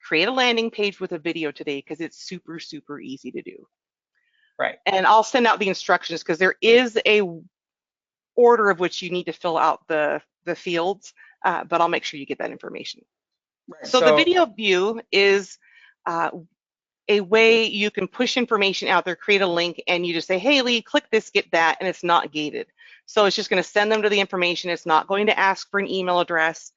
S2: create a landing page with a video today, because it's super, super easy to do.
S1: Right.
S2: And I'll send out the instructions, because there is a order of which you need to fill out the fields, but I'll make sure you get that information. Right. So the video view is a way you can push information out there, create a link, and you just say, hey, Lee, click this, get that, and it's not gated. So it's just going to send them to the information. It's not going to ask for an email address.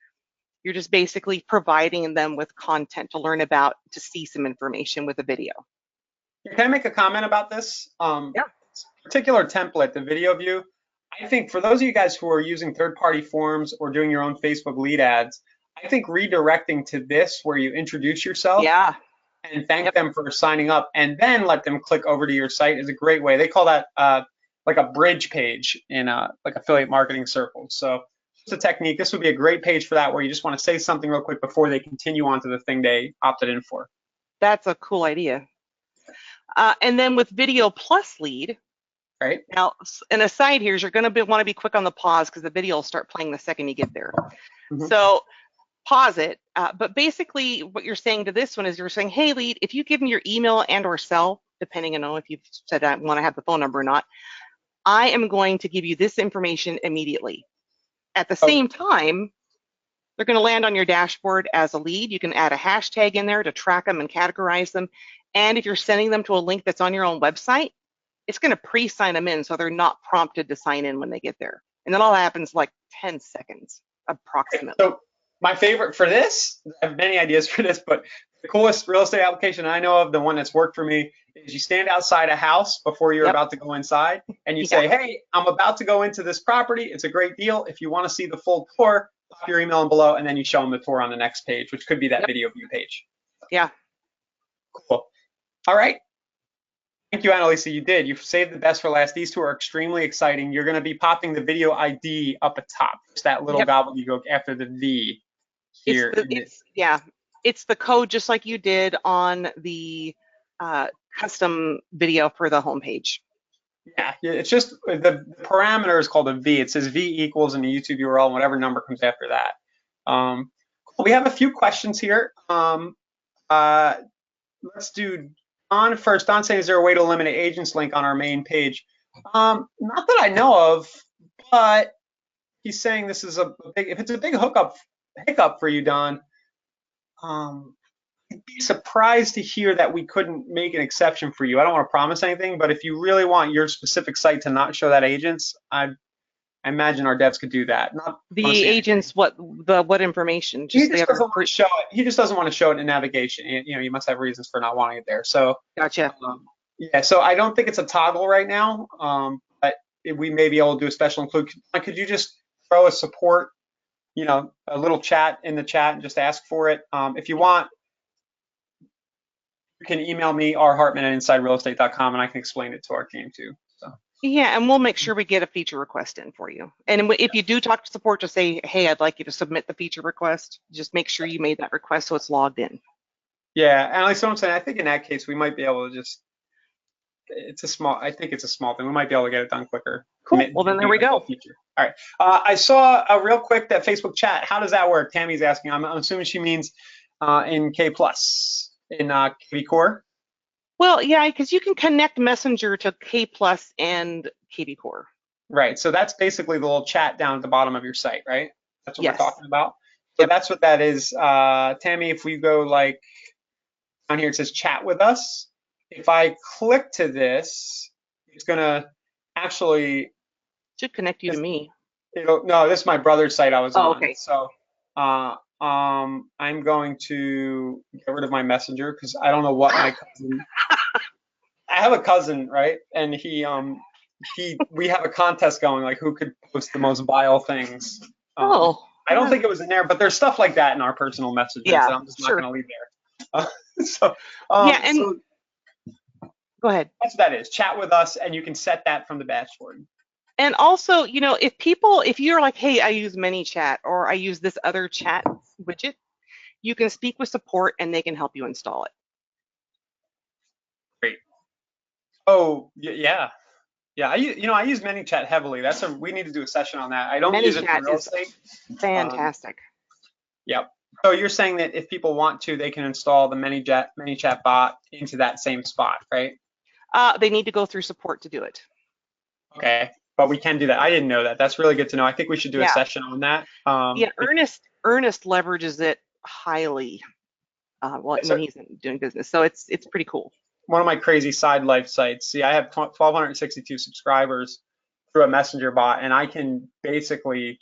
S2: You're just basically providing them with content to learn about, to see some information with a video.
S1: Can I make a comment about this?
S2: Yeah.
S1: Particular template, the video view, I think for those of you guys who are using third-party forms or doing your own Facebook lead ads, I think redirecting to this where you introduce yourself and thank them for signing up and then let them click over to your site is a great way. They call that like a bridge page in like affiliate marketing circles. So it's a technique. This would be a great page for that, where you just want to say something real quick before they continue on to the thing they opted in for.
S2: That's a cool idea. And then with video plus lead,
S1: right?
S2: Now, an aside here is you're going to want to be quick on the pause, because the video will start playing the second you get there. Mm-hmm. So pause it. But basically what you're saying to this one is you're saying, hey, lead, if you give me your email and or cell, depending on if you've said I want to have the phone number or not, I am going to give you this information immediately. At the same time, they're going to land on your dashboard as a lead. You can add a hashtag in there to track them and categorize them. And if you're sending them to a link that's on your own website, it's going to pre-sign them in, so they're not prompted to sign in when they get there. And that all happens like 10 seconds, approximately.
S1: So my favorite for this, I have many ideas for this, but the coolest real estate application I know of, the one that's worked for me, is you stand outside a house before you're about to go inside, and you say, hey, I'm about to go into this property. It's a great deal. If you want to see the full tour, pop your email in below, and then you show them the tour on the next page, which could be that video view page.
S2: Yeah.
S1: Cool. All right. Thank you, Annalisa. You did. You've saved the best for last. These two are extremely exciting. You're going to be popping the video ID up at top. It's that little gobbledygook after the V here.
S2: It's the code just like you did on the custom video for the homepage.
S1: Yeah, it's just the parameter is called a V. It says V equals in the YouTube URL, and whatever number comes after that. We have a few questions here. Let's do Don first. Don saying, is there a way to eliminate agents link on our main page? Not that I know of, but he's saying this is a big, if it's a big hiccup for you, Don, I'd be surprised to hear that we couldn't make an exception for you. I don't want to promise anything, but if you really want your specific site to not show that agents, I imagine our devs could do that. Not
S2: the agents, what information?
S1: He just doesn't want to show it. He just doesn't want to show it in navigation. You know, you must have reasons for not wanting it there. So
S2: gotcha.
S1: Yeah, so I don't think it's a toggle right now, but we may be able to do a special include. Could you just throw a support, a little chat in the chat and just ask for it? If you want, you can email me, rhartman@insiderealestate.com, and I can explain it to our team too. So.
S2: Yeah, and we'll make sure we get a feature request in for you. And if you do talk to support, just say, hey, I'd like you to submit the feature request. Just make sure you made that request so it's logged in.
S1: Yeah, and like I'm saying, I think in that case, we might be able to just, I think it's a small thing. We might be able to get it done quicker.
S2: Cool, well then there we go.
S1: Feature. All right, I saw real quick that Facebook chat. How does that work? Tammy's asking. I'm assuming she means in K+, in kvCORE.
S2: Well, yeah, because you can connect Messenger to K Plus and kvCORE.
S1: Right. So that's basically the little chat down at the bottom of your site, right? That's what we're
S2: Yes.
S1: talking about. So
S2: Yep.
S1: that's what that is. Tammy, if we go like down here, it says chat with us. If I click to this, it's gonna actually,
S2: Should connect you to me.
S1: no, this is my brother's site I was
S2: Oh,
S1: on.
S2: okay.
S1: So I'm going to get rid of my messenger because I don't know what my cousin. I have a cousin, right? And we have a contest going, like who could post the most vile things. Um,
S2: Oh,
S1: I don't think it was in there, but there's stuff like that in our personal messages
S2: yeah,
S1: that I'm just not
S2: sure.
S1: going to leave there. So,
S2: Yeah, and
S1: so
S2: go ahead.
S1: that's what that is. Chat with us, and you can set that from the dashboard.
S2: And also, if you're like, hey, I use ManyChat or I use this other chat widget, you can speak with support and they can help you install it.
S1: Great. Oh, yeah. Yeah, I use ManyChat heavily. We need to do a session on that. I don't use it for
S2: ManyChat
S1: real
S2: is
S1: estate.
S2: fantastic.
S1: Yep. So you're saying that if people want to, they can install the ManyChat bot into that same spot, right?
S2: They need to go through support to do it.
S1: Okay, but we can do that. I didn't know that. That's really good to know. I think we should do a
S2: Yeah.
S1: session on that.
S2: Yeah, Ernest leverages it highly when he's doing business. So it's pretty cool.
S1: One of my crazy side life sites. See, I have 1,262 subscribers through a messenger bot, and I can basically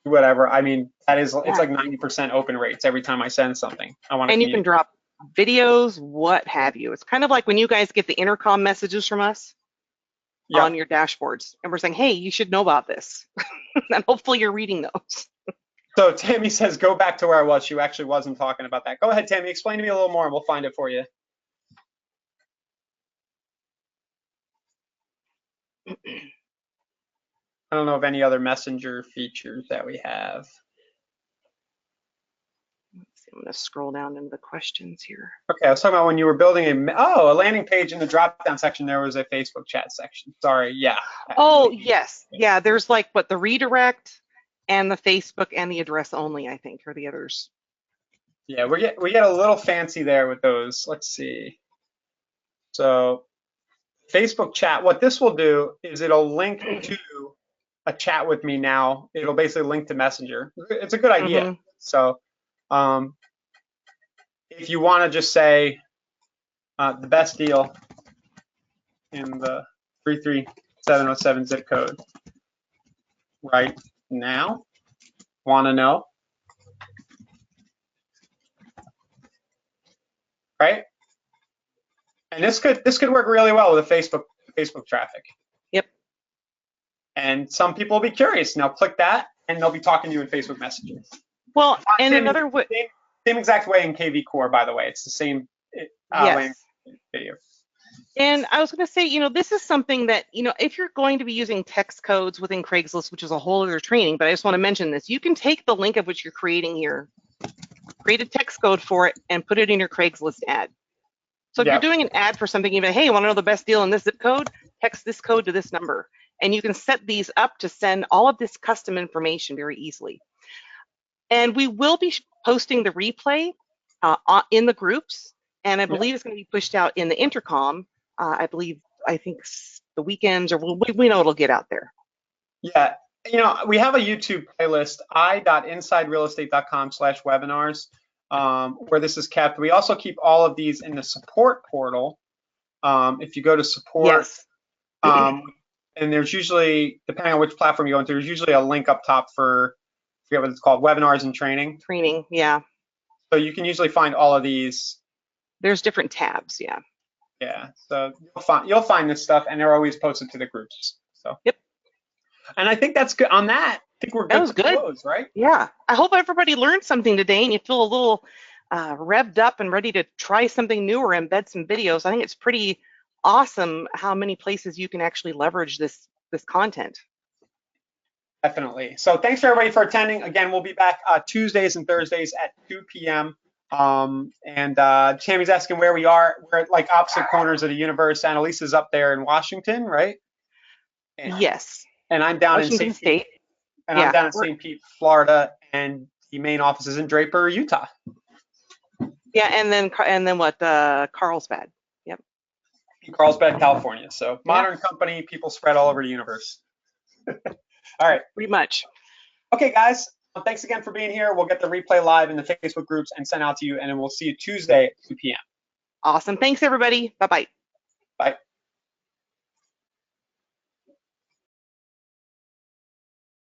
S1: do whatever. I mean, it's
S2: Yeah.
S1: like 90% open rates every time I send something. I want to
S2: And you can drop videos, what have you. It's kind of like when you guys get the intercom messages from us on your dashboards, and we're saying, hey, you should know about this. And hopefully you're reading those.
S1: So Tammy says, go back to where I was. She actually wasn't talking about that. Go ahead, Tammy. Explain to me a little more, and we'll find it for you. I don't know of any other messenger features that we have.
S2: Let's see, I'm going to scroll down into the questions here.
S1: Okay, I was talking about when you were building a landing page in the drop-down section, there was a Facebook chat section. Sorry, yeah.
S2: Oh, yes. Yeah, there's like the redirect and the Facebook and the address only, I think, are the others.
S1: Yeah, we get a little fancy there with those. Let's see. So Facebook chat, what this will do is it'll link to a chat with me now. It'll basically link to Messenger. It's a good idea.
S2: Mm-hmm.
S1: So if you want to just say the best deal in the 33707 zip code right now, want to know, right? And this could work really well with the Facebook traffic.
S2: Yep.
S1: And some people will be curious. Now click that, and they'll be talking to you in Facebook Messenger.
S2: Well, and another way.
S1: Same exact way in kvCORE, by the way. It's the same
S2: Yes.
S1: video.
S2: And I was going to say, this is something that, if you're going to be using text codes within Craigslist, which is a whole other training, but I just want to mention this, you can take the link of what you're creating here, create a text code for it, and put it in your Craigslist ad. So if you're doing an ad for something, even, hey, you want to know the best deal in this zip code? Text this code to this number. And you can set these up to send all of this custom information very easily. And we will be posting the replay in the groups, and I believe it's going to be pushed out in the intercom. I think the weekends, or we know it'll get out there.
S1: Yeah, we have a YouTube playlist, i.insiderealestate.com/webinars, where this is kept. We also keep all of these in the support portal. If you go to support, and there's usually, depending on which platform you go into, there's usually a link up top for, I forget what it's called, webinars and training.
S2: Training, yeah.
S1: So you can usually find all of these.
S2: There's different tabs, yeah.
S1: Yeah, so you'll find this stuff, and they're always posted to the groups. So.
S2: Yep.
S1: And I think that's good on that. I think we're good to close, right?
S2: Yeah. I hope everybody learned something today, and you feel a little revved up and ready to try something new or embed some videos. I think it's pretty awesome how many places you can actually leverage this content.
S1: Definitely. So thanks for everybody for attending. Again, we'll be back Tuesdays and Thursdays at 2 p.m. And Tammy's asking where we are. We're at like opposite corners of the universe. Annalisa's up there in Washington, right?
S2: Yes.
S1: And I'm down
S2: Washington
S1: in
S2: State.
S1: And I'm down in St. Pete, Florida, and the main office is in Draper, Utah.
S2: Yeah, and then what? Carlsbad. Yep.
S1: Carlsbad, California. So modern company, people spread all over the universe. All right.
S2: Pretty much.
S1: Okay, guys. Thanks again for being here. We'll get the replay live in the Facebook groups and sent out to you, and then we'll see you Tuesday at 2 p.m.
S2: Awesome. Thanks, everybody. Bye-bye.
S1: Bye.